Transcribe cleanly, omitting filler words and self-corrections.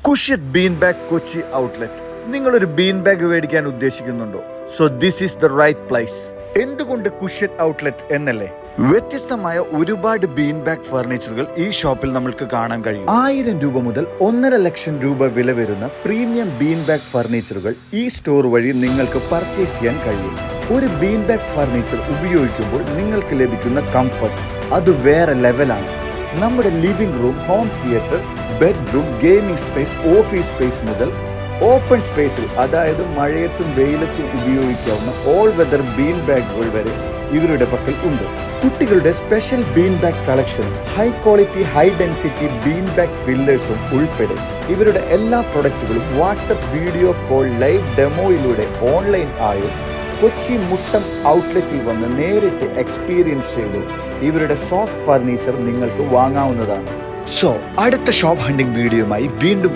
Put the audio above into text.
കുഷ്യറ്റ് bean bag Kochi outlet. നിങ്ങളൊരു bean bag മേടിക്കാൻ ഉദ്ദേശിക്കുന്നുണ്ടോ? So this is the right place. എന്തുകൊണ്ട് കുഷ്യറ്റ് ഔട്ട്ലെറ്റ് എന്നല്ലേ? വ്യത്യസ്തമായ ഒരുപാട് ബീൻ ബാഗ് ഫർണിച്ചറുകൾ ഈ ഷോപ്പിൽ നമ്മൾക്ക് കാണാൻ കഴിയും. 1000 രൂപ മുതൽ 1.5 ലക്ഷം രൂപ വില വരുന്ന പ്രീമിയം ബീൻ ബാഗ് ഫർണിച്ചറുകൾ ഈ സ്റ്റോർ വഴി നിങ്ങൾക്ക് പർച്ചേസ് ചെയ്യാൻ കഴിയും. ഒരു ബീൻ ബാഗ് ഫർണിച്ചർ ഉപയോഗിക്കുമ്പോൾ നിങ്ങൾക്ക് ലഭിക്കുന്ന കംഫർട്ട് അത് വേറെ ലെവലാണ്. നമ്മുടെ living room, home theatre, bedroom, gaming space, office space മുതൽ ഓപ്പൺ സ്പേസിൽ, അതായത് മഴയത്തും വെയിലത്തും ഉപയോഗിക്കാവുന്ന ഓൾ വെതർ ബീൻ ബാഗുകൾ വരെ ഇവരുടെ പക്കൽ ഉണ്ട്. കുട്ടികളുടെ special bean bag collection, high quality high density bean bag ഫില്ലേഴ്സും ഉൾപ്പെടെ ഇവരുടെ എല്ലാ പ്രൊഡക്റ്റുകളും വാട്സപ്പ് വീഡിയോ കോൾ ലൈവ് ഡെമോയിലൂടെ ഓൺലൈൻ ആയും കൊച്ചി മുട്ടം ഔട്ട്ലെറ്റിൽ വന്ന് നേരിട്ട് എക്സ്പീരിയൻസ് ചെയ്തു ഇവരുടെ സോഫ്റ്റ് ഫർണിച്ചർ നിങ്ങൾക്ക് വാങ്ങാവുന്നതാണ്. സോ അടുത്ത ഷോപ്പ് ഹണ്ടിംഗ് വീഡിയോയുമായി വീണ്ടും